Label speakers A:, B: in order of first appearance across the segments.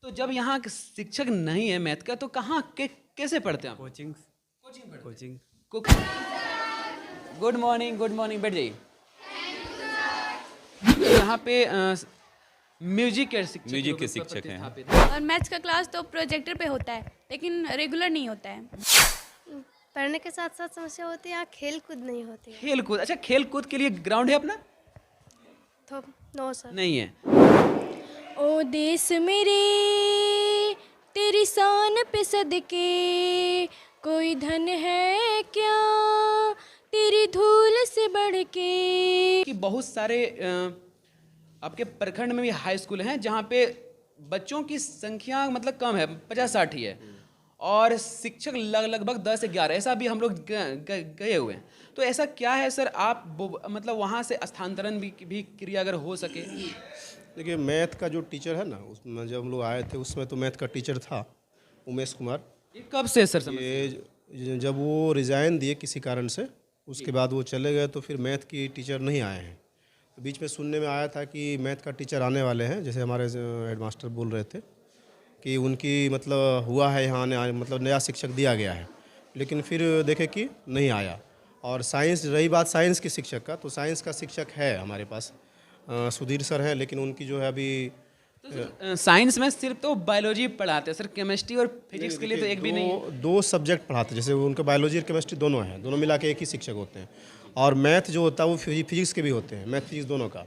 A: तो जब यहाँ के शिक्षक नहीं है मैथ का तो कहाँ कैसे पढ़ते हैं आप?
B: कोचिंग
A: कोचिंग पढ़ते
B: कोचिंग
A: गुड मॉर्निंग, बैठ जाइए। यहाँ पे म्यूजिक के शिक्षक
B: म्यूजिक के शिक्षक हैं।
A: प्रतिस्थापित हैं।
C: और मैथ्स का क्लास तो प्रोजेक्टर पे होता है लेकिन रेगुलर नहीं होता है।
D: पढ़ने के साथ साथ समस्या होती है, यहाँ खेल कूद नहीं होती है।
A: खेल कूद, अच्छा खेल कूद के लिए ग्राउंड है अपना?
D: तो नो सर।
A: नहीं है।
C: ओ देश मेरे तेरी शान पे सदके कोई धन है क्या तेरी धूल से बढ़ के।
A: कि बहुत सारे आपके प्रखंड में भी हाई स्कूल हैं जहाँ पे बच्चों की संख्या मतलब कम है, 50-60 ही है, और शिक्षक लगभग 10 से 11, ऐसा भी हम लोग गए हुए हैं। तो ऐसा क्या है सर, आप मतलब वहाँ से स्थानांतरण भी क्रिया अगर हो सके?
E: देखिए, मैथ का जो टीचर है ना, उसमें जब हम लोग आए थे उसमें तो मैथ का टीचर था उमेश कुमार।
A: ये कब से सर समझ?
E: ये जब वो रिज़ाइन दिए किसी कारण से, उसके बाद वो चले गए तो फिर मैथ की टीचर नहीं आए हैं। तो बीच में सुनने में आया था कि मैथ का टीचर आने वाले हैं, जैसे हमारे हेडमास्टर बोल रहे थे कि उनकी मतलब हुआ है यहाँ आने, मतलब नया शिक्षक दिया गया है, लेकिन फिर देखे कि नहीं आया। और साइंस, रही बात साइंस के शिक्षक का, तो साइंस का शिक्षक है हमारे पास, सुधीर सर हैं, लेकिन उनकी जो है अभी
A: साइंस में सिर्फ तो बायोलॉजी पढ़ाते हैं सर, केमिस्ट्री और फिजिक्स के लिए तो एक भी नहीं है।
E: दो सब्जेक्ट पढ़ाते हैं, जैसे उनका बायोलॉजी और केमिस्ट्री दोनों हैं, दोनों मिला के एक ही शिक्षक होते हैं। और मैथ जो होता है वो फिजिक्स के भी होते हैं, मैथ फिजिक्स दोनों का।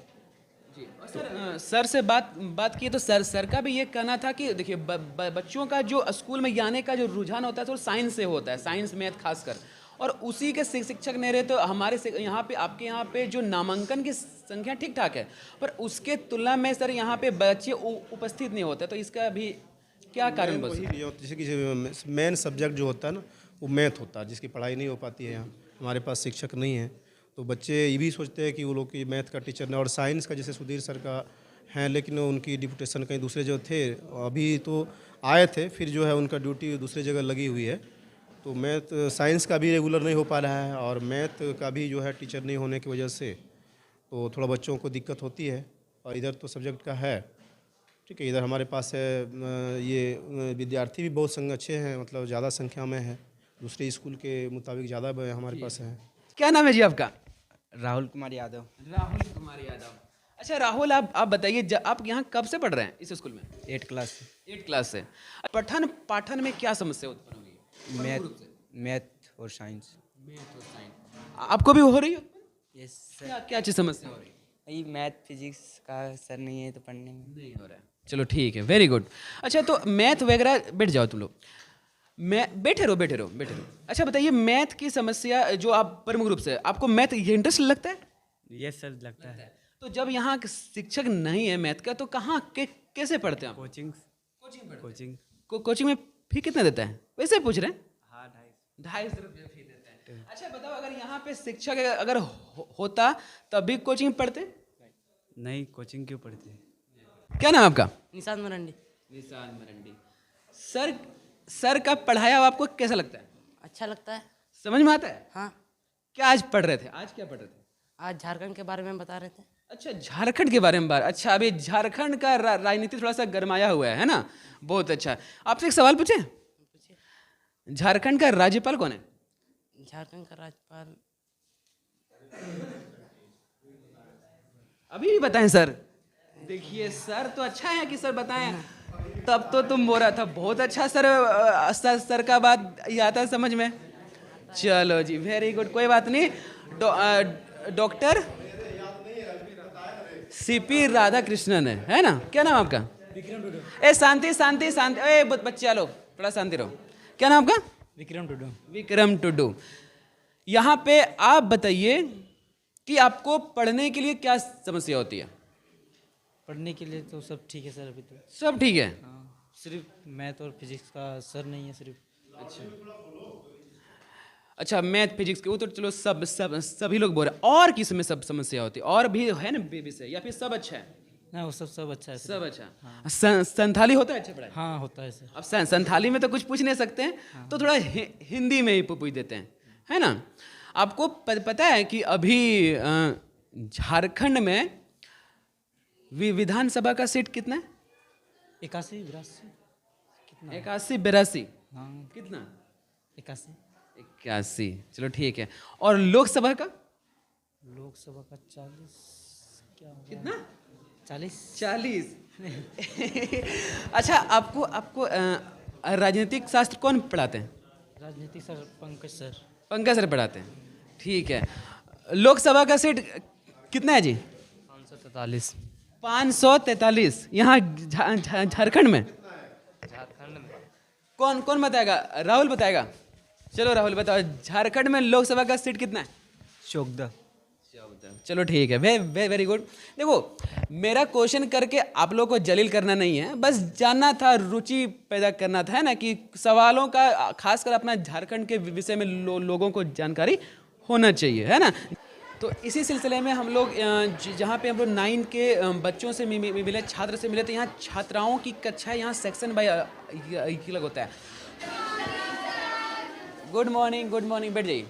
A: जी, और सर से बात की तो सर का भी ये कहना था कि देखिए बच्चों का जो स्कूल में आने का जो रुझान होता है तो साइंस से होता है, साइंस मैथ खासकर, और उसी के शिक्षक नहीं रहे तो हमारे यहाँ पे आपके यहाँ पे जो नामांकन की संख्या ठीक ठाक है, पर उसके तुलना में सर यहाँ पे बच्चे उपस्थित नहीं होते, तो इसका भी क्या कारण बस?
E: जैसे कि मेन सब्जेक्ट जो होता है ना वो मैथ होता है, जिसकी पढ़ाई नहीं हो पाती है, यहाँ हमारे पास शिक्षक नहीं है, तो बच्चे ये भी सोचते हैं कि वो लोग की मैथ का टीचर नहीं। और साइंस का जैसे सुधीर सर का है, लेकिन उनकी डिप्यूटेशन कहीं दूसरे जगह थे, अभी तो आए थे, फिर जो है उनका ड्यूटी दूसरी जगह लगी हुई है। तो मैथ साइंस का भी रेगुलर नहीं हो पा रहा है, और मैथ का भी जो है टीचर नहीं होने की वजह से तो थोड़ा बच्चों को दिक्कत होती है। और इधर तो सब्जेक्ट का है, ठीक है, इधर हमारे पास है ये विद्यार्थी भी बहुत अच्छे हैं, मतलब ज़्यादा संख्या में है, दूसरे स्कूल के मुताबिक ज़्यादा हमारे पास है।
A: क्या नाम है जी आपका?
B: राहुल कुमार यादव।
A: राहुल कुमार यादव। अच्छा राहुल, आप बताइए, आप यहाँ कब से पढ़ रहे हैं इस स्कूल में?
B: 8 क्लास से।
A: 8 क्लास से। पठन पाठन में क्या समस्या उत्पन्न होगी?
B: मैथ और साइंस।
A: मैथ और साइंस आपको भी हो रही है?
B: यस
A: क्या चीज़ समस्या हो रही है?
B: सर, मैथ फिजिक्स का सर नहीं है तो पढ़ने में
A: नहीं हो रहा है। चलो ठीक है, वेरी गुड। अच्छा तो मैथ वगैरह, बैठ जाओ तुम लोग, मैं बैठे रहो। अच्छा बताइए, मैथ की समस्या जो आप प्रमुख रूप से, आपको मैथ ये इंटरेस्ट लगता है?
B: यस सर, लगता है।
A: तो जब यहाँ शिक्षक नहीं है मैथ का तो कहाँ कैसे पढ़ते हैं आप? कोचिंग में फी कितना देता है? वैसे पूछ रहे हैं।
B: हाँ,
A: 250 रुपये फी देता है। अच्छा बताओ, अगर यहाँ पे शिक्षक अगर होता तब भी कोचिंग पढ़ते?
B: नहीं, कोचिंग क्यों पढ़ते?
A: क्या नाम आपका?
F: निशान मरंडी।
A: निशान मरंडी। सर का पढ़ाया हुआ आपको कैसा लगता है?
F: अच्छा लगता है।
A: समझ में आता है?
F: हाँ।
A: क्या आज पढ़ रहे थे? आज क्या पढ़ रहे थे?
F: आज झारखंड के बारे में बता रहे थे।
A: अच्छा, झारखंड के बारे में बात। अच्छा, अभी झारखंड का राजनीति थोड़ा सा गरमाया हुआ है ना? बहुत अच्छा। आपसे एक सवाल पूछे? झारखंड का राज्यपाल कौन है?
F: झारखंड का राज्यपाल
A: अभी भी बताएं सर। देखिए सर तो अच्छा है कि सर बताएं, तब तो तुम बोल रहा था बहुत अच्छा सर का बात ये आता है समझ में। चलो जी, वेरी गुड, कोई बात नहीं। डॉक्टर सीपी राधाकृष्णन है ना? क्या नाम आपका?
G: विक्रम टुडू।
A: ए शांति, ए बच्चे लो, थोड़ा शांति रहो। क्या नाम आपका? विक्रम टुडू। यहाँ पे आप बताइए कि आपको पढ़ने के लिए क्या समस्या होती है?
G: पढ़ने के लिए तो सब ठीक है सर, अभी तो
A: सब ठीक है।
G: हाँ, सिर्फ मैथ और फिजिक्स का सर नहीं है सिर्फ।
A: अच्छा, मैथ फिजिक्स के वो तो चलो सभी लोग बोल रहे हैं, और किस में सब समस्या होती है? और भी है ना विषय, या फिर सब अच्छा है?
G: ना, वो सब अच्छा है सर।
A: सब अच्छा। संथाली होता है अच्छा पढ़ाई?
G: हाँ, होता है सर।
A: अब संथाली में तो कुछ पूछ नहीं सकते हैं, तो थोड़ा हिंदी में ही पूछ देते हैं, है ना? आपको पता है कि अभी झारखंड में विधानसभा का सीट कितना है?
G: 81 82 कितना
A: 81 82
G: हाँ
A: कितना
G: 81
A: 81 चलो ठीक है। और लोकसभा का
G: लोकसभा का 40 क्या होगा
A: कितना
G: 40
A: 40 अच्छा आपको आपको राजनीतिक शास्त्र कौन पढ़ाते हैं?
G: राजनीतिक sir Pankaj sir
A: Pankaj sir पढ़ाते हैं, ठीक है। लोकसभा का सीट कितना है जी?
B: 543
A: 543 यहाँ झारखंड में।
B: झारखंड में
A: कौन कौन बताएगा? राहुल बताएगा। चलो राहुल बताओ, झारखंड में लोकसभा का सीट कितना है?
G: 14
A: चलो ठीक है, वेरी गुड। देखो मेरा क्वेश्चन करके आप लोगों को जलील करना नहीं है, बस जानना था, रुचि पैदा करना था, है ना, कि सवालों का खासकर अपना झारखंड के विषय में लोगों को जानकारी होना चाहिए, है ना। तो इसी सिलसिले में हम लोग जहाँ पे हम लोग 9 के बच्चों से मिले, छात्र से मिले, तो यहाँ छात्राओं की कक्षा यहाँ सेक्शन बाय अलग होता है। गुड मॉर्निंग बैठ जाइए।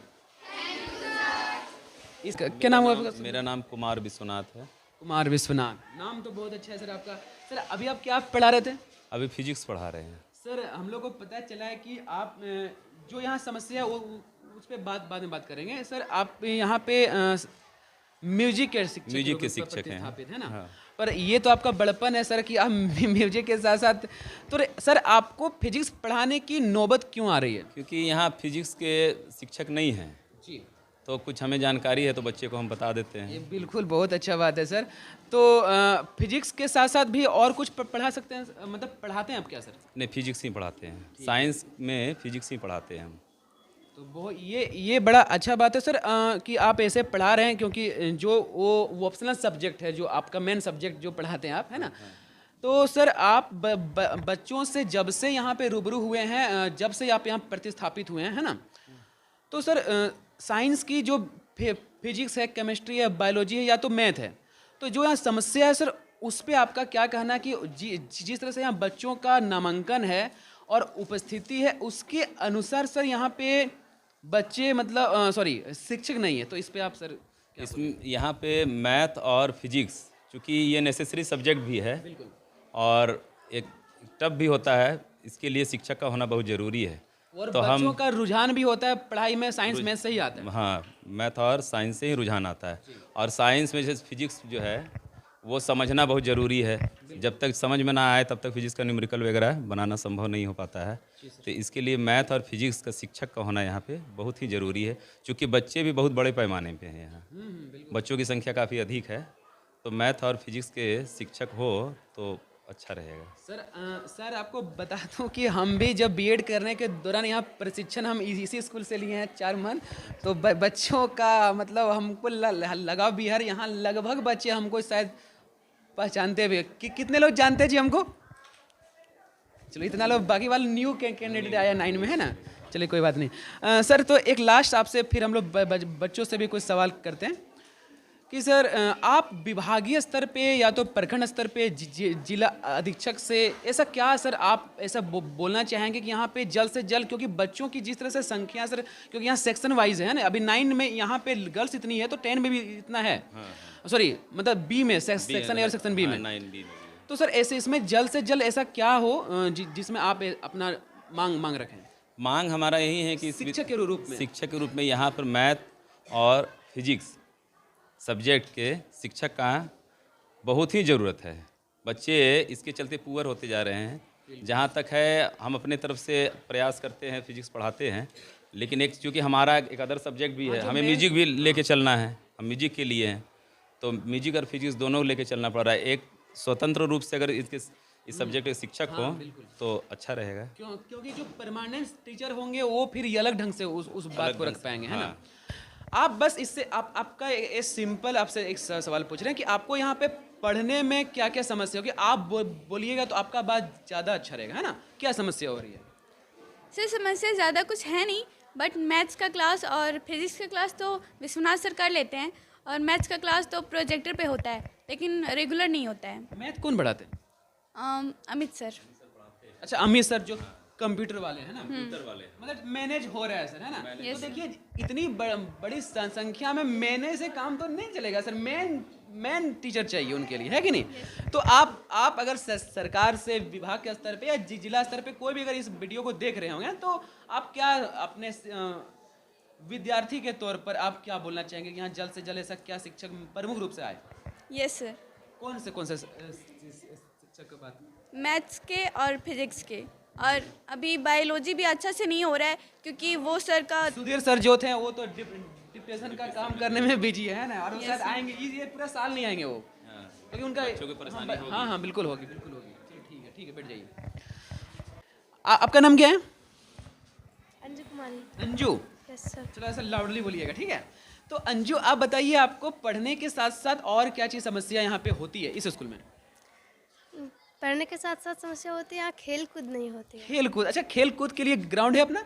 A: इसका क्या नाम हुआ आपका?
H: मेरा नाम कुमार विश्वनाथ है।
A: कुमार विश्वनाथ, नाम तो बहुत अच्छा है सर आपका। सर अभी आप क्या पढ़ा रहे थे?
H: अभी फिजिक्स पढ़ा रहे हैं।
A: सर हम लोग को पता चला है कि आप जो यहाँ समस्या है उस पर बाद में बात करेंगे। सर आप यहाँ पे म्यूजिक के शिक्षक
H: प्रतिस्थापित
A: है ना।
H: हाँ।
A: पर ये तो आपका बड़पन है सर कि आप म्यूजिक के साथ साथ, तो सर आपको फिजिक्स पढ़ाने की नौबत क्यों आ रही है?
H: क्योंकि यहाँ फिजिक्स के शिक्षक नहीं हैं,
A: जी,
H: तो कुछ हमें जानकारी है तो बच्चे को हम बता देते हैं।
A: ये बिल्कुल बहुत अच्छा बात है सर। तो फिजिक्स के साथ साथ भी और कुछ पढ़ा सकते हैं, मतलब पढ़ाते हैं आप क्या सर?
H: नहीं, फिजिक्स ही पढ़ाते हैं, साइंस में फिजिक्स ही पढ़ाते हैं हम।
A: तो वो ये बड़ा अच्छा बात है सर कि आप ऐसे पढ़ा रहे हैं, क्योंकि जो वो ऑप्शनल सब्जेक्ट है, जो आपका मेन सब्जेक्ट जो पढ़ाते हैं आप, है ना। तो सर आप बच्चों से जब से यहाँ पे रूबरू हुए हैं, जब से आप यहाँ प्रतिस्थापित हुए हैं, है ना, तो सर साइंस की जो फिजिक्स है, केमिस्ट्री है, बायोलॉजी है, या तो मैथ है, तो जो यहाँ समस्या है सर उस पर आपका क्या कहना है कि जिस तरह से यहाँ बच्चों का नामांकन है और उपस्थिति है, उसके अनुसार सर यहाँ पे बच्चे मतलब शिक्षक नहीं है, तो इस पे आप सर
H: इसमें यहाँ पे मैथ और फिजिक्स, चूँकि ये नेसेसरी सब्जेक्ट भी है और एक टफ भी होता है, इसके लिए शिक्षक का होना बहुत ज़रूरी है।
A: और
H: तो
A: बच्चों का रुझान भी होता है पढ़ाई में, साइंस मैथ से ही आता है।
H: हाँ, मैथ और साइंस से ही रुझान आता है, और साइंस में जैसे फिजिक्स जो है वो समझना बहुत ज़रूरी है। जब तक समझ में ना आए तब तक फिजिक्स का न्यूमेरिकल वगैरह बनाना संभव नहीं हो पाता है। तो इसके लिए मैथ और फिजिक्स का शिक्षक का होना यहाँ पे बहुत ही ज़रूरी है, क्योंकि बच्चे भी बहुत बड़े पैमाने पे हैं यहाँ, बच्चों की संख्या काफ़ी अधिक है, तो मैथ और फिजिक्स के शिक्षक हो तो अच्छा रहेगा।
A: सर आपको बता दूं कि हम भी जब बीएड करने के दौरान यहाँ प्रशिक्षण हम इसी स्कूल से लिए हैं 4 मंथ, तो बच्चों का मतलब हमको लगाव भी है। यहाँ लगभग बच्चे हमको शायद पहचानते भी कि कितने लोग जानते हैं जी हमको? चलो इतना लोग, बाकी वाले न्यू कैंडिडेट आया 9 में, है ना। चलिए कोई बात नहीं। सर तो एक लास्ट आपसे फिर हम लोग बच्चों से भी कुछ सवाल करते हैं कि सर आप विभागीय स्तर पे या तो प्रखंड स्तर पे जिला अधीक्षक से ऐसा क्या सर आप ऐसा बोलना चाहेंगे कि यहाँ पे जल्द से जल्द, क्योंकि बच्चों की जिस तरह से संख्या सर, क्योंकि यहाँ सेक्शन वाइज है ना, अभी 9 में यहाँ पे गर्ल्स इतनी है तो 10 में भी इतना है, सॉरी मतलब बी में सेक्शन ए और सेक्शन बी में
H: 9B।
A: तो सर ऐसे इसमें जल्द से जल्द ऐसा क्या हो जिसमें आप अपना मांग रखें?
H: मांग हमारा यही है कि
A: शिक्षक के रूप में
H: यहाँ पर मैथ और फिजिक्स सब्जेक्ट के शिक्षक का बहुत ही ज़रूरत है। बच्चे इसके चलते पुअर होते जा रहे हैं। जहाँ तक है हम अपने तरफ से प्रयास करते हैं, फिजिक्स पढ़ाते हैं, लेकिन एक चूँकि हमारा एक अदर सब्जेक्ट भी है, हमें म्यूजिक भी लेके चलना है, हम म्यूजिक के लिए हैं, तो म्यूजिक और फिजिक्स दोनों लेके चलना पड़ रहा है। एक स्वतंत्र रूप से अगर इस सब्जेक्ट के शिक्षक हो तो अच्छा रहेगा।
A: क्योंकि जो परमानेंट टीचर होंगे वो फिर अलग ढंग से उस बात को रख पाएंगे, है ना। आप बस इससे आपका एक सिंपल आपसे एक सवाल पूछ रहे हैं कि आपको यहाँ पे पढ़ने में क्या क्या समस्या होगी, आप बोलिएगा तो आपका बात ज़्यादा अच्छा रहेगा, है ना। क्या समस्या हो रही है?
C: सर समस्या ज़्यादा कुछ है नहीं, बट मैथ्स का क्लास और फिजिक्स का क्लास तो विश्वनाथ सर कर लेते हैं, और मैथ्स का क्लास तो प्रोजेक्टर पे होता है, लेकिन रेगुलर नहीं होता है।
A: मैथ कौन पढ़ाते हैं?
C: अमित सर।
A: अच्छा, अमित सर जो कंप्यूटर वाले हैं ना, कंप्यूटर वाले मतलब मैनेज हो रहा है सर, है ना। तो देखिए इतनी बड़ी संख्या में मैनेज से काम तो नहीं चलेगा सर। मेन टीचर चाहिए उनके लिए, है कि नहीं? तो आप अगर सरकार से, विभाग के स्तर पे या जिला स्तर पे कोई भी अगर इस वीडियो को देख रहे होंगे तो आप क्या अपने विद्यार्थी के तौर पर आप क्या बोलना चाहेंगे कि यहाँ जल्द से जल्द ऐसा क्या शिक्षक प्रमुख रूप से आए?
C: यस सर,
A: कौन से शिक्षक की बात?
C: मैथ्स के और फिजिक्स के, और अभी बायोलॉजी भी अच्छा से नहीं हो रहा है क्योंकि वो सर का
A: सुधीर सर जो थे वो तो डिप्रेशन का काम करने में बिजी है ना, और वो शायद आएंगे ये पूरा साल नहीं आएंगे वो, क्योंकि उनका
H: बच्चों को परेशानी होगी।
A: हाँ बिल्कुल होगी, बिल्कुल होगी। चलिए ठीक है बैठ जाइए। आपका नाम क्या है?
D: अंजू कुमारी।
A: Anju,
D: yes sir.
A: चलो ऐसा लाउडली बोलिएगा, ठीक है? तो अंजू आप बताइए, आपको पढ़ने के साथ साथ और क्या चीज़ समस्या यहाँ पे होती है इस स्कूल में?
D: पढ़ने के साथ साथ समस्या होती है, यहाँ खेल कूद नहीं होती है।
A: खेल कूद, अच्छा खेल कूद के लिए ग्राउंड है अपना?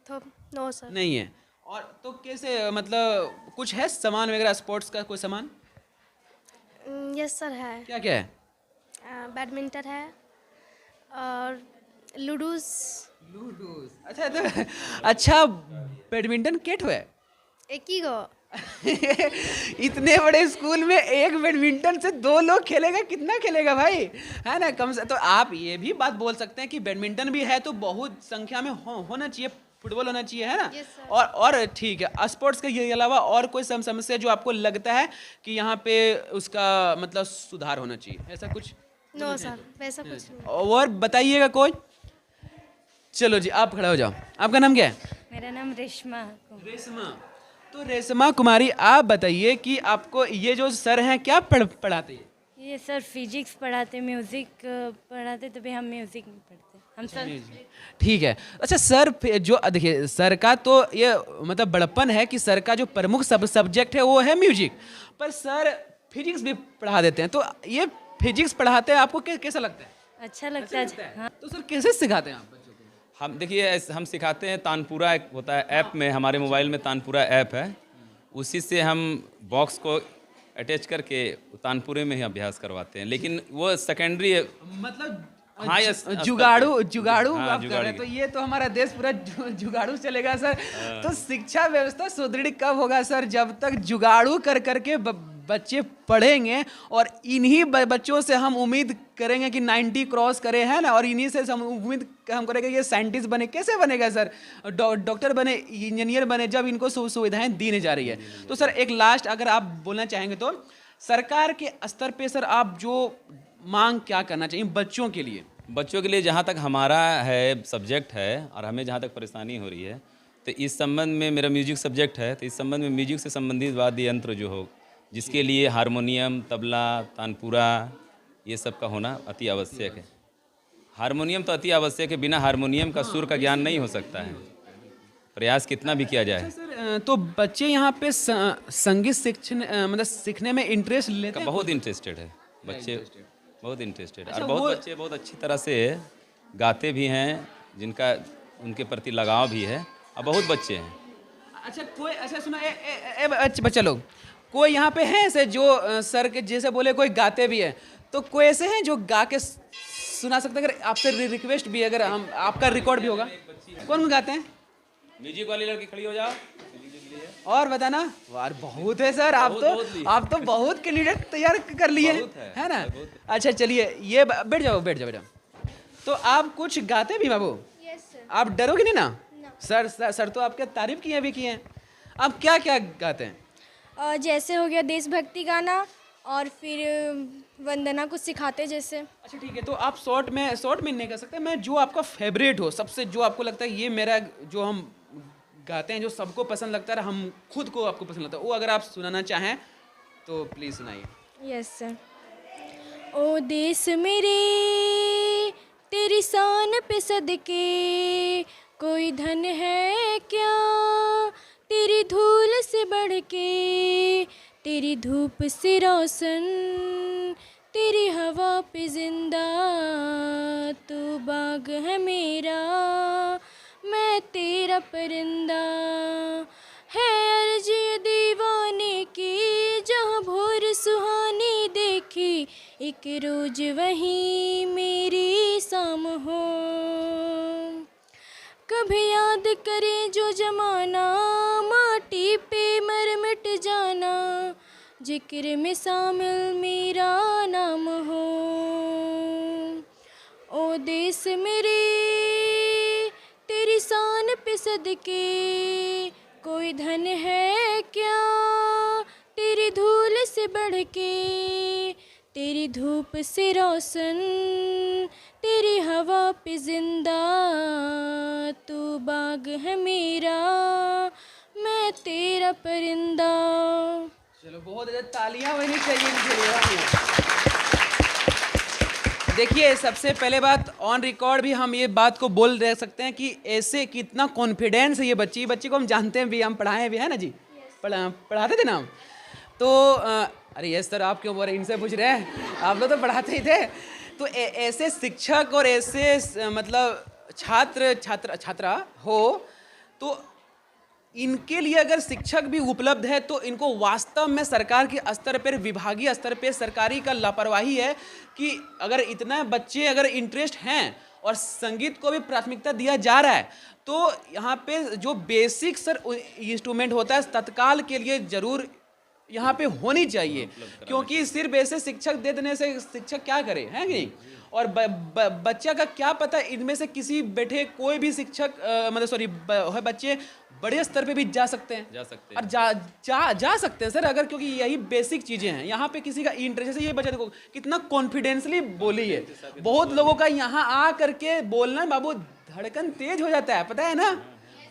D: तो नो सर।
A: नहीं है। और तो कैसे, मतलब कुछ है सामान वगैरह, स्पोर्ट्स का कोई सामान?
D: यस सर है।
A: क्या क्या है?
D: बैडमिंटन है और लूडोस।
A: अच्छा तो अच्छा बैडमिंटन किट है?
D: एक ही गो।
A: इतने बड़े स्कूल में एक बैडमिंटन से 2 लोग खेलेगा, कितना खेलेगा भाई, है ना? कम से तो आप ये भी बात बोल सकते हैं कि बैडमिंटन भी है तो बहुत संख्या में होना चाहिए, फुटबॉल होना चाहिए, है ना?
D: Yes, sir.
A: और ठीक है, स्पोर्ट्स के अलावा और कोई समस्या जो आपको लगता है कि यहाँ पे उसका मतलब सुधार होना चाहिए, ऐसा कुछ?
D: नो सर, वैसा कुछ नहीं।
A: और बताइएगा कोई। चलो जी आप खड़ा हो जाओ। आपका नाम क्या है?
I: मेरा नाम रेशमा।
A: रेशमा। तो रेशमा कुमारी आप बताइए कि आपको ये जो सर हैं क्या पढ़ाते हैं?
I: ये सर फिजिक्स पढ़ाते, म्यूज़िक पढ़ाते, तभी हम म्यूज़िक में पढ़ते हम सर।
A: ठीक है। अच्छा सर जो देखिए सर का तो ये मतलब बड़प्पन है कि सर का जो प्रमुख सब्जेक्ट है वो है म्यूजिक, पर सर फिजिक्स भी पढ़ा देते हैं, तो ये फिजिक्स पढ़ाते हैं आपको कैसा लगता है?
I: अच्छा लगता है। हाँ।
A: तो सर कैसे सिखाते हैं आप बच्चों को?
H: हम देखिए हम सिखाते हैं, तानपुरा एक होता है ऐप में, हमारे मोबाइल में तानपुरा ऐप है, उसी से हम बॉक्स को अटैच करके तानपुरे में ही अभ्यास करवाते हैं, लेकिन वो सेकेंडरी
A: मतलब
H: हाँ, यस,
A: जुगाड़ू
H: हाँ,
A: आप कर रहे हैं, तो ये तो हमारा देश पूरा जुगाड़ू चलेगा सर। तो शिक्षा व्यवस्था सुदृढ़ कब होगा सर? जब तक जुगाड़ू कर करके बच्चे पढ़ेंगे, और इन्हीं बच्चों से हम उम्मीद करेंगे कि 90 क्रॉस करे, है ना? और इन्हीं से हम उम्मीद हम करेंगे ये साइंटिस्ट बने। कैसे बनेगा सर? डॉक्टर बने, इंजीनियर बने, जब इनको सुविधाएं दी नहीं जा रही है। तो सर एक लास्ट अगर आप बोलना चाहेंगे तो सरकार के स्तर पे सर आप जो मांग क्या करना चाहिए बच्चों के लिए?
H: बच्चों के लिए जहाँ तक हमारा है सब्जेक्ट है और हमें जहाँ तक परेशानी हो रही है, तो इस संबंध में मेरा म्यूजिक सब्जेक्ट है, तो इस संबंध में म्यूजिक से संबंधित वाद्य यंत्र जो हो, जिसके लिए हारमोनियम, तबला, तानपुरा, ये सब का होना अति आवश्यक है। हारमोनियम तो अति आवश्यक है, बिना हारमोनियम का सुर का ज्ञान नहीं हो सकता है, प्रयास कितना भी किया जाए।
A: सर तो बच्चे यहाँ पे संगीत शिक्षण मतलब सीखने में इंटरेस्ट लेते हैं?
H: बहुत इंटरेस्टेड है बच्चे, बहुत इंटरेस्टेड,
A: अच्छा,
H: और बहुत बच्चे बहुत अच्छी तरह से गाते भी हैं, जिनका उनके प्रति लगाव भी है, और बहुत बच्चे हैं।
A: अच्छा कोई, अच्छा सुना बच्चा लोग, कोई यहाँ पे है ऐसे जो सर के जैसे बोले कोई गाते भी है, तो कोई ऐसे हैं जो गा के सुना सकते हैं? अगर आपसे रिक्वेस्ट भी, अगर हम आपका रिकॉर्ड भी होगा, कौन गाते हैं?
H: म्यूजिक वाली लड़की खड़ी हो जाओ।
A: और बताना। यार बहुत है सर, आप तो बहुत कैंडिडेट तैयार कर लिए है ना? अच्छा चलिए ये बैठ जाओ। तो आप कुछ गाते भी बाबू?
D: Yes sir.
A: आप डरोगे नहीं ना? सर तो आपके तारीफ किए भी किए हैं। आप क्या क्या गाते हैं?
J: जैसे हो गया देशभक्ति गाना, और फिर वंदना कुछ सिखाते जैसे।
A: अच्छा ठीक है, तो आप शॉर्ट में नहीं कर सकते, मैं जो आपका फेवरेट हो, सबसे जो आपको लगता है ये मेरा जो हम गाते हैं जो सबको पसंद लगता है, हम खुद को आपको पसंद लगता है, वो अगर आप सुनाना चाहें तो प्लीज़ सुनाइए।
J: Yes sir. ओ देश मेरे तेरी शान पे सदके, कोई धन है क्या तेरी धूल से बढ़ के, तेरी धूप से रोशन, तेरी हवा पे जिंदा, तू बाग है मेरा, मैं तेरा परिंदा, है अर्जी दीवाने की, जहाँ भोर सुहानी देखी, एक रोज वही मेरी शाम हो। कभी याद करे जो जमाना, माटी पे मर मिट जाना, जिक्र में शामिल मेरा नाम हो। ओ देश मेरे तेरी शान पे सदके, कोई धन है क्या तेरी धूल से बढ़ के। तेरी धूप से रोशन, तेरी हवा पे जिंदा, तू बाग है मेरा, मैं तेरा परिंदा।
A: चलो बहुत अच्छा, तालियां होनी चाहिए इनके लिए। देखिए सबसे पहले बात, ऑन रिकॉर्ड भी हम ये बात को बोल रह सकते हैं कि ऐसे कितना कॉन्फिडेंस है ये बच्ची को हम जानते हैं भी, हम पढ़ाए भी है ना जी, पढ़ाते थे ना हम तो अरे यस सर आप क्यों बोल रहे हैं, इनसे पूछ रहे हैं, आप लोग तो पढ़ाते ही थे। तो ऐसे शिक्षक और ऐसे मतलब छात्रा हो तो इनके लिए अगर शिक्षक भी उपलब्ध है तो इनको वास्तव में सरकार के स्तर पर, विभागीय स्तर पर सरकारी का लापरवाही है कि अगर इतना बच्चे अगर इंटरेस्ट हैं और संगीत को भी प्राथमिकता दिया जा रहा है तो यहाँ पे जो बेसिक सर इंस्ट्रूमेंट होता है तत्काल के लिए ज़रूर यहाँ पे होनी चाहिए, क्योंकि सिर्फ ऐसे शिक्षक दे देने से शिक्षक क्या करे, है कि नहीं। और बच्चा का क्या पता इनमें से किसी बैठे कोई भी शिक्षक मतलब सॉरी बच्चे बड़े स्तर पे भी जा सकते हैं, और जा सकते हैं सर अगर, क्योंकि यही बेसिक चीज़ें हैं। यहाँ पे किसी का इंटरेस्ट, जैसे ये बच्चा देखो कितना कॉन्फिडेंसली बोली है, बहुत लोगों का यहाँ आ करके बोलना बाबू धड़कन तेज हो जाता है, पता है ना,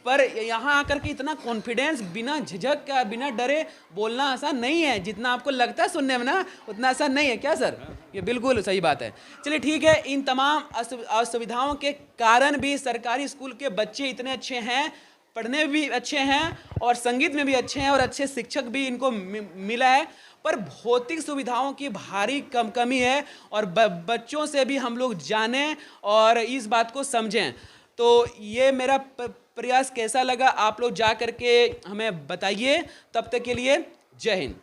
A: पर यहाँ आकर के इतना कॉन्फिडेंस बिना झिझक का, बिना डरे बोलना आसान नहीं है, जितना आपको लगता है सुनने में ना उतना आसान नहीं है। क्या सर? ये बिल्कुल सही बात है। चलिए ठीक है, इन तमाम असुविधाओं के कारण भी सरकारी स्कूल के बच्चे इतने अच्छे हैं, पढ़ने में भी अच्छे हैं और संगीत में भी अच्छे हैं और अच्छे शिक्षक भी इनको मिला है, पर भौतिक सुविधाओं की भारी कमी है और बच्चों से भी हम लोग जानें और इस बात को समझें। तो ये मेरा प्रयास कैसा लगा आप लोग जा करके हमें बताइए। तब तक के लिए जय हिंद।